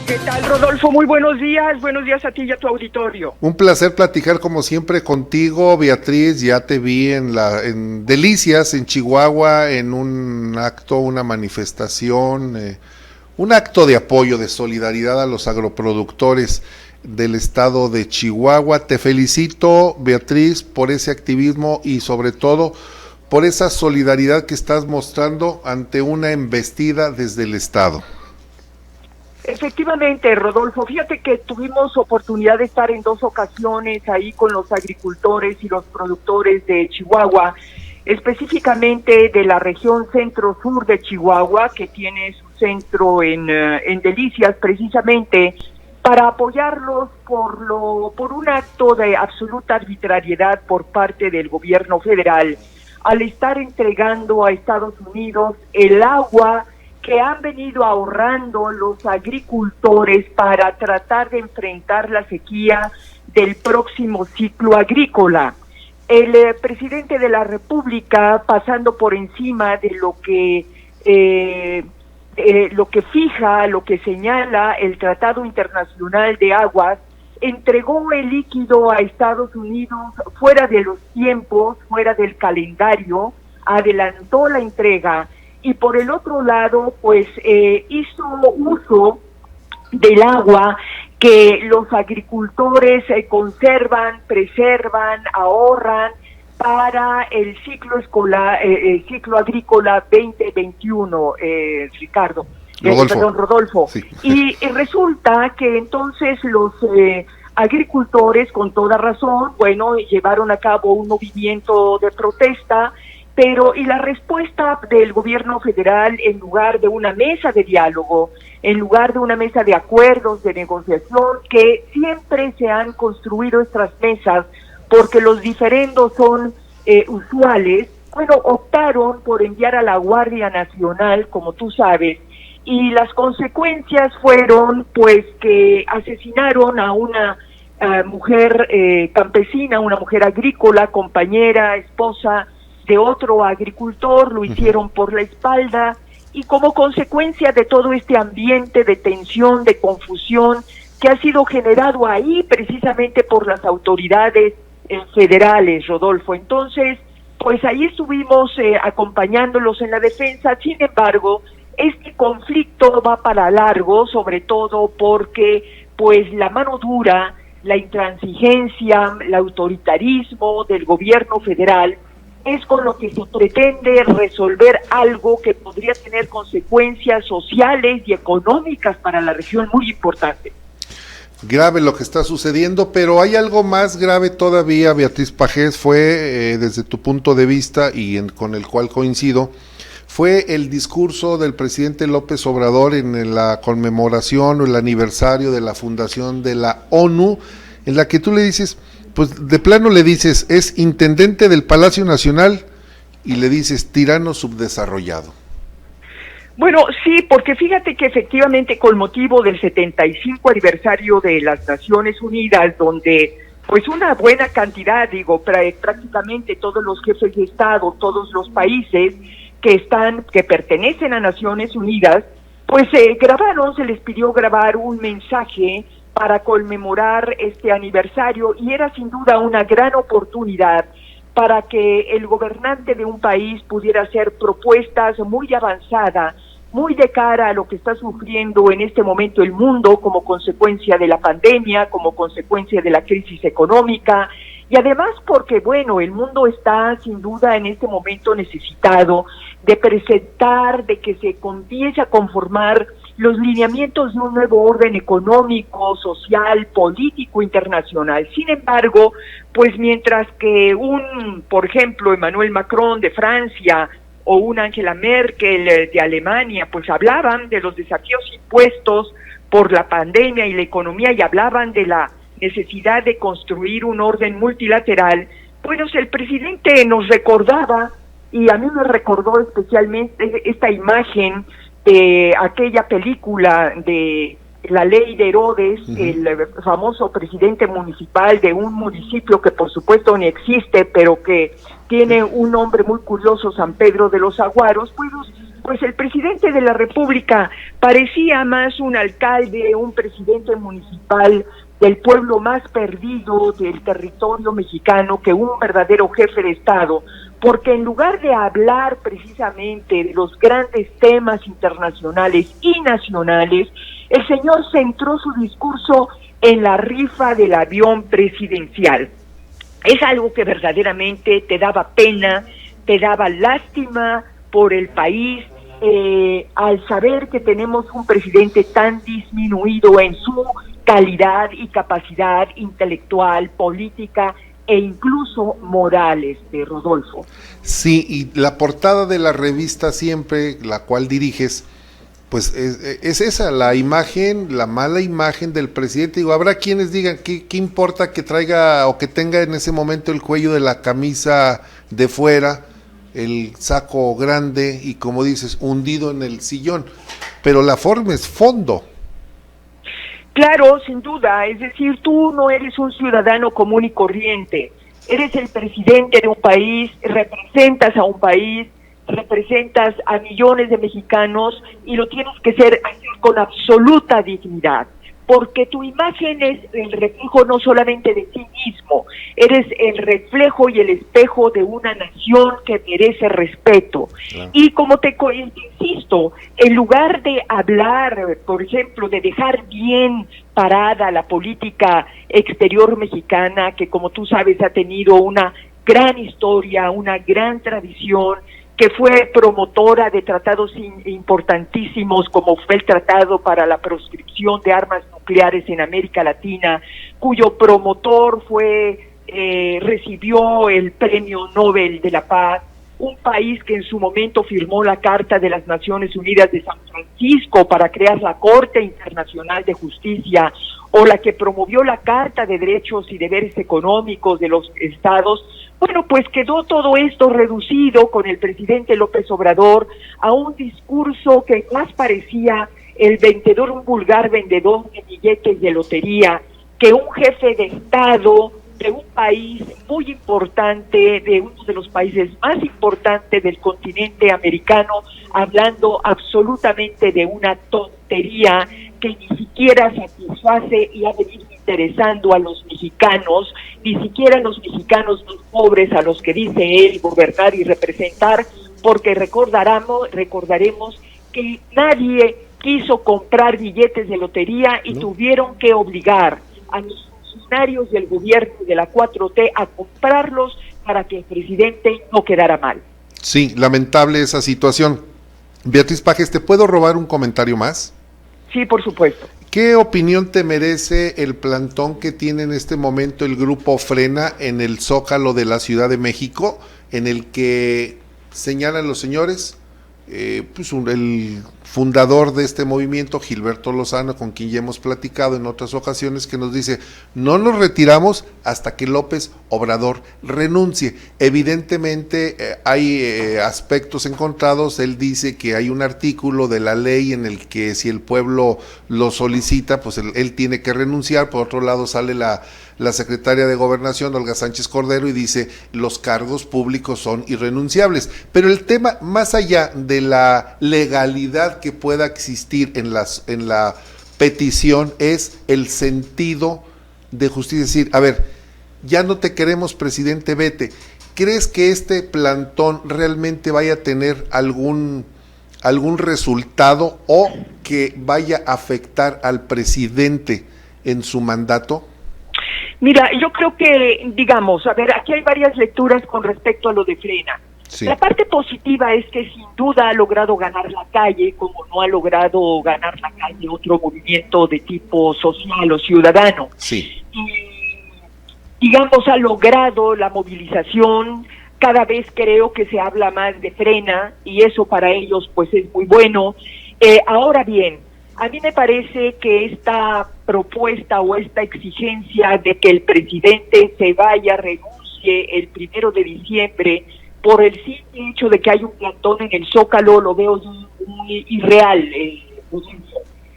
¿Qué tal, Rodolfo? Muy buenos días a ti y a tu auditorio. Un placer platicar como siempre contigo, Beatriz. Ya te vi en Delicias, en Chihuahua, en un acto, una manifestación, un acto de apoyo, de solidaridad a los agroproductores del estado de Chihuahua. Te felicito, Beatriz, por ese activismo y sobre todo por esa solidaridad que estás mostrando ante una embestida desde el estado. Efectivamente, Rodolfo, fíjate que tuvimos oportunidad de estar en 2 ocasiones ahí con los agricultores y los productores de Chihuahua, específicamente de la región centro-sur de Chihuahua, que tiene su centro en Delicias, precisamente para apoyarlos por un acto de absoluta arbitrariedad por parte del gobierno federal, al estar entregando a Estados Unidos el agua que han venido ahorrando los agricultores para tratar de enfrentar la sequía del próximo ciclo agrícola. El presidente de la República, pasando por encima de lo que fija, lo que señala el Tratado Internacional de Aguas, entregó el líquido a Estados Unidos fuera de los tiempos, fuera del calendario, adelantó la entrega. Y por el otro lado, pues hizo uso del agua que los agricultores conservan, preservan, ahorran para el ciclo escolar, ciclo agrícola 2021, Ricardo. Rodolfo. Sí. Y resulta que entonces los agricultores, con toda razón, bueno, llevaron a cabo un movimiento de protesta, y la respuesta del gobierno federal, en lugar de una mesa de diálogo, en lugar de una mesa de acuerdos, de negociación, que siempre se han construido estas mesas porque los diferendos son usuales, bueno, optaron por enviar a la Guardia Nacional, como tú sabes, y las consecuencias fueron pues que asesinaron a una mujer campesina, una mujer agrícola, compañera, esposa de otro agricultor, lo hicieron por la espalda, y como consecuencia de todo este ambiente de tensión, de confusión, que ha sido generado ahí precisamente por las autoridades federales, Rodolfo. Entonces, pues ahí estuvimos acompañándolos en la defensa. Sin embargo, este conflicto va para largo, sobre todo porque pues la mano dura, la intransigencia, el autoritarismo del gobierno federal es con lo que se pretende resolver algo que podría tener consecuencias sociales y económicas para la región muy importantes. Grave lo que está sucediendo, pero hay algo más grave todavía, Beatriz Pajés, fue desde tu punto de vista y con el cual coincido, fue el discurso del presidente López Obrador en la conmemoración o el aniversario de la fundación de la ONU, en la que tú le dices, pues de plano le dices, es intendente del Palacio Nacional, y le dices, tirano subdesarrollado. Bueno, sí, porque fíjate que efectivamente con motivo del 75 aniversario de las Naciones Unidas, donde pues una buena cantidad, prácticamente todos los jefes de Estado, todos los países que pertenecen a Naciones Unidas, pues se les pidió grabar un mensaje para conmemorar este aniversario, y era sin duda una gran oportunidad para que el gobernante de un país pudiera hacer propuestas muy avanzadas, muy de cara a lo que está sufriendo en este momento el mundo como consecuencia de la pandemia, como consecuencia de la crisis económica, y además porque, bueno, el mundo está sin duda en este momento necesitado de presentar, de que se comience a conformar los lineamientos de un nuevo orden económico, social, político, internacional. Sin embargo, pues mientras que por ejemplo, Emmanuel Macron de Francia o una Angela Merkel de Alemania, pues hablaban de los desafíos impuestos por la pandemia y la economía, y hablaban de la necesidad de construir un orden multilateral, pues el presidente nos recordaba, y a mí me recordó especialmente esta imagen de aquella película de La Ley de Herodes, el famoso presidente municipal de un municipio que por supuesto ni existe, pero que tiene un nombre muy curioso, San Pedro de los Aguaros, pues el presidente de la República parecía más un alcalde, un presidente municipal del pueblo más perdido del territorio mexicano que un verdadero jefe de Estado, porque en lugar de hablar precisamente de los grandes temas internacionales y nacionales, el señor centró su discurso en la rifa del avión presidencial. Es algo que verdaderamente te daba pena, te daba lástima por el país, al saber que tenemos un presidente tan disminuido en su calidad y capacidad intelectual, política e incluso moral, Rodolfo. Sí, y la portada de la revista Siempre, la cual diriges, pues es esa, la imagen, la mala imagen del presidente. Digo, habrá quienes digan, ¿qué importa que traiga o que tenga en ese momento el cuello de la camisa de fuera, el saco grande y, como dices, hundido en el sillón? Pero la forma es fondo. Claro, sin duda, es decir, tú no eres un ciudadano común y corriente, eres el presidente de un país, representas a un país, representas a millones de mexicanos y lo tienes que hacer con absoluta dignidad, porque tu imagen es el reflejo no solamente de ti mismo, eres el reflejo y el espejo de una nación que merece respeto. Claro. Y como te insisto, en lugar de hablar, por ejemplo, de dejar bien parada la política exterior mexicana, que como tú sabes ha tenido una gran historia, una gran tradición, que fue promotora de tratados importantísimos, como fue el Tratado para la Proscripción de Armas Nucleares en América Latina, cuyo promotor recibió el Premio Nobel de la Paz, un país que en su momento firmó la Carta de las Naciones Unidas de San Francisco para crear la Corte Internacional de Justicia, o la que promovió la Carta de Derechos y Deberes Económicos de los Estados. Bueno, pues quedó todo esto reducido con el presidente López Obrador a un discurso que más parecía un vulgar vendedor de billetes de lotería que un jefe de Estado de un país muy importante, de uno de los países más importantes del continente americano, hablando absolutamente de una tontería que ni siquiera satisface y ha venido interesando a los mexicanos, ni siquiera a los mexicanos más pobres a los que dice él gobernar y representar, porque recordaremos que nadie quiso comprar billetes de lotería y tuvieron que obligar a los funcionarios del gobierno de la 4T a comprarlos para que el presidente no quedara mal. Sí, lamentable esa situación. Beatriz Pajes, ¿te puedo robar un comentario más? Sí, por supuesto. ¿Qué opinión te merece el plantón que tiene en este momento el grupo Frena en el Zócalo de la Ciudad de México, en el que señalan los señores, el fundador de este movimiento, Gilberto Lozano, con quien ya hemos platicado en otras ocasiones, que nos dice, no nos retiramos hasta que López Obrador renuncie? Evidentemente hay aspectos encontrados. Él dice que hay un artículo de la ley en el que si el pueblo lo solicita, pues él tiene que renunciar. Por otro lado sale la secretaria de Gobernación, Olga Sánchez Cordero, y dice, los cargos públicos son irrenunciables. Pero el tema, más allá de la legalidad que pueda existir en la petición, es el sentido de justicia. Es decir, a ver, ya no te queremos, presidente, vete. ¿Crees que este plantón realmente vaya a tener algún resultado o que vaya a afectar al presidente en su mandato? Mira, yo creo que, digamos, a ver, aquí hay varias lecturas con respecto a lo de Frena. Sí. La parte positiva es que sin duda ha logrado ganar la calle, como no ha logrado ganar la calle otro movimiento de tipo social o ciudadano. Sí. Y, digamos, ha logrado la movilización. Cada vez creo que se habla más de Frena y eso para ellos pues es muy bueno. Ahora bien, a mí me parece que esta propuesta o esta exigencia de que el presidente se vaya, renuncie el 1 de diciembre, por el simple hecho de que hay un plantón en el Zócalo, lo veo muy irreal.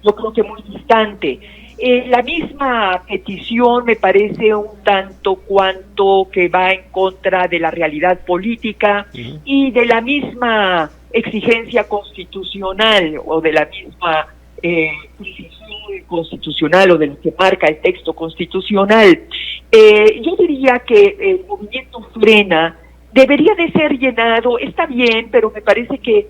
Yo creo que muy distante. La misma petición me parece un tanto cuanto que va en contra de la realidad política y de la misma exigencia constitucional o de la misma precisión constitucional o de lo que marca el texto constitucional. Yo diría que el movimiento Frena debería de ser llenado, está bien, pero me parece que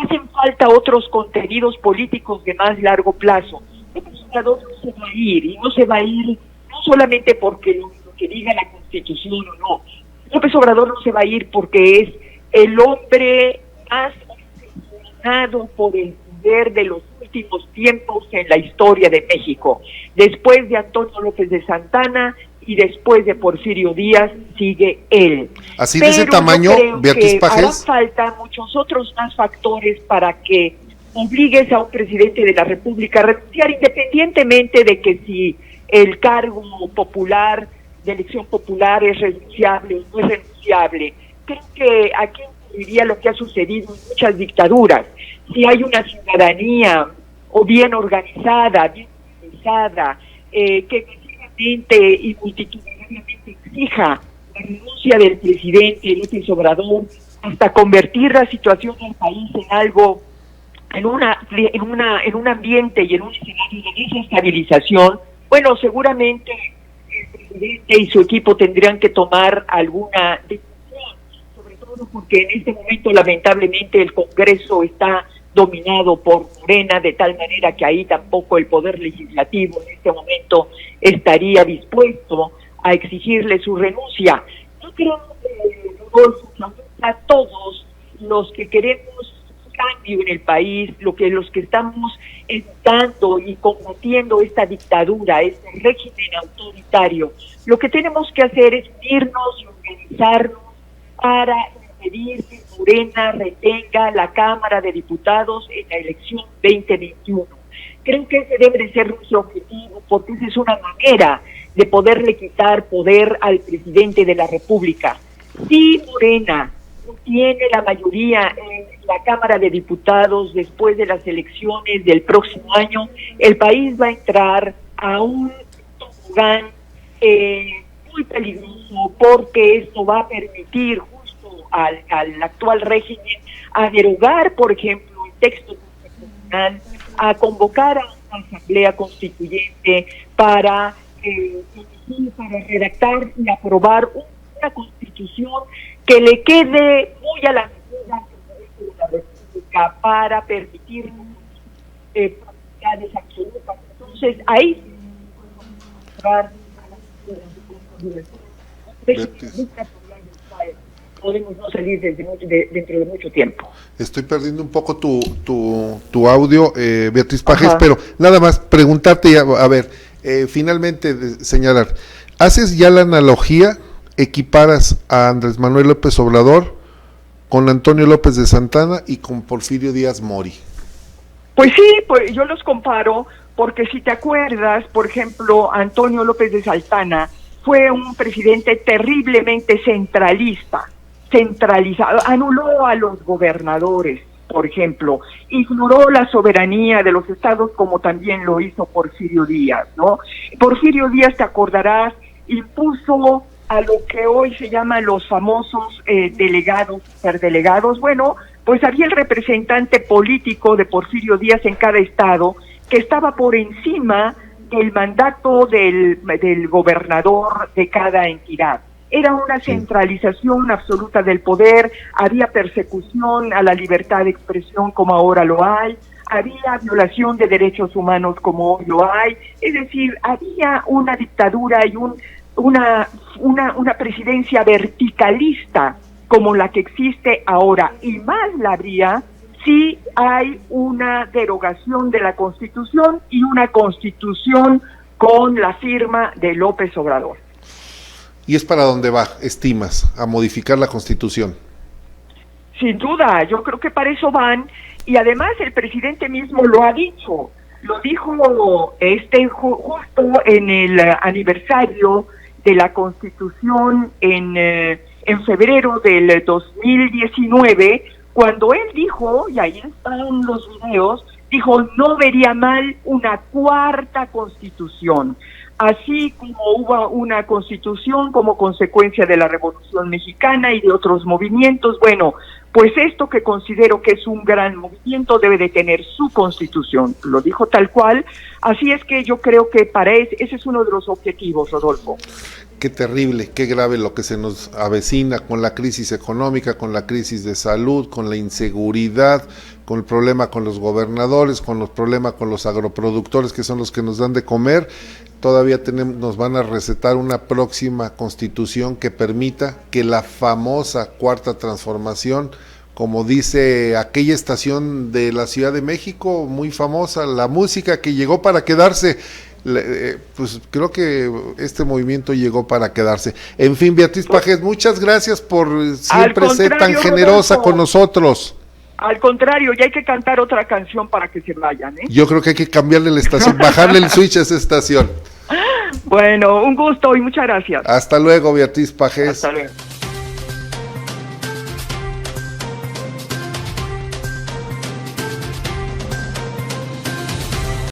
hacen falta otros contenidos políticos de más largo plazo. López Obrador no se va a ir, y no se va a ir no solamente porque lo que diga la Constitución o no. López Obrador no se va a ir porque es el hombre más obsesionado por el poder de los últimos tiempos en la historia de México. Después de Antonio López de Santana y después de Porfirio Díaz sigue él. Así de ese tamaño, Beatriz Pajes. Hará falta muchos otros más factores para que obligues a un presidente de la República a renunciar, independientemente de que si el cargo popular, de elección popular, es renunciable o no es renunciable. Creo que aquí ocurriría lo que ha sucedido en muchas dictaduras. Si hay una ciudadanía o bien organizada, bien organizada, que masivamente y multitudinariamente exija la renuncia del presidente López Obrador hasta convertir la situación del país en algo, en un ambiente y en un escenario de desestabilización, bueno, seguramente el presidente y su equipo tendrían que tomar alguna decisión, sobre todo porque en este momento lamentablemente el Congreso está dominado por Morena, de tal manera que ahí tampoco el Poder Legislativo en este momento estaría dispuesto a exigirle su renuncia. Yo creo Rodolfo, que a todos los que queremos cambio en el país, los que estamos evitando y combatiendo esta dictadura, este régimen autoritario, lo que tenemos que hacer es unirnos y organizarnos para impedir que Morena retenga la Cámara de Diputados en la elección 2021. Creo que ese debe de ser nuestro objetivo, porque esa es una manera de poderle quitar poder al presidente de la República. Si Morena tiene la mayoría en la Cámara de Diputados después de las elecciones del próximo año, el país va a entrar a un tobogán muy peligroso, porque esto va a permitir justo al actual régimen a derogar, por ejemplo, el texto constitucional, a convocar a una asamblea constituyente para redactar y aprobar una constitución que le quede muy a la medida de la República para permitirnos propiedades absolutas. Entonces, ahí podemos no salir dentro de mucho tiempo. Estoy perdiendo un poco tu audio, Beatriz Pajes, Ajá. pero nada más preguntarte, a ver, finalmente señalar, ¿haces ya la analogía? ¿Equiparas a Andrés Manuel López Obrador con Antonio López de Santana y con Porfirio Díaz Mori? Pues sí, pues yo los comparo porque si te acuerdas, por ejemplo, Antonio López de Santana fue un presidente terriblemente centralizado, anuló a los gobernadores, por ejemplo, ignoró la soberanía de los estados como también lo hizo Porfirio Díaz, ¿no? Porfirio Díaz, te acordarás, impuso a lo que hoy se llaman los famosos delegados, superdelegados. Bueno, pues había el representante político de Porfirio Díaz en cada estado que estaba por encima del mandato del gobernador de cada entidad. Era una centralización absoluta del poder, había persecución a la libertad de expresión como ahora lo hay, había violación de derechos humanos como hoy lo hay, es decir, había una dictadura y una presidencia verticalista como la que existe ahora, y más la habría si hay una derogación de la Constitución y una Constitución con la firma de López Obrador. ¿Y es para dónde va, estimas, a modificar la Constitución? Sin duda, yo creo que para eso van, y además el presidente mismo lo ha dicho, lo dijo justo en el aniversario de la Constitución en febrero del 2019, cuando él dijo, y ahí están los videos, dijo no vería mal una cuarta constitución. Así como hubo una constitución como consecuencia de la Revolución Mexicana y de otros movimientos, bueno, pues esto que considero que es un gran movimiento debe de tener su constitución, lo dijo tal cual, así es que yo creo que para ese es uno de los objetivos, Rodolfo. Qué terrible, qué grave lo que se nos avecina con la crisis económica, con la crisis de salud, con la inseguridad, con el problema con los gobernadores, con los problemas con los agroproductores que son los que nos dan de comer. Todavía nos van a recetar una próxima constitución que permita que la famosa cuarta transformación, como dice aquella estación de la Ciudad de México, muy famosa, la música que llegó para quedarse, pues creo que este movimiento llegó para quedarse. En fin, Beatriz Pajés, muchas gracias por siempre ser tan generosa, Rodolfo, con nosotros. Al contrario, ya hay que cantar otra canción para que se vayan, ¿eh? Yo creo que hay que cambiarle la estación, bajarle el switch a esa estación. Bueno, un gusto y muchas gracias. Hasta luego, Beatriz Pajés. Hasta luego.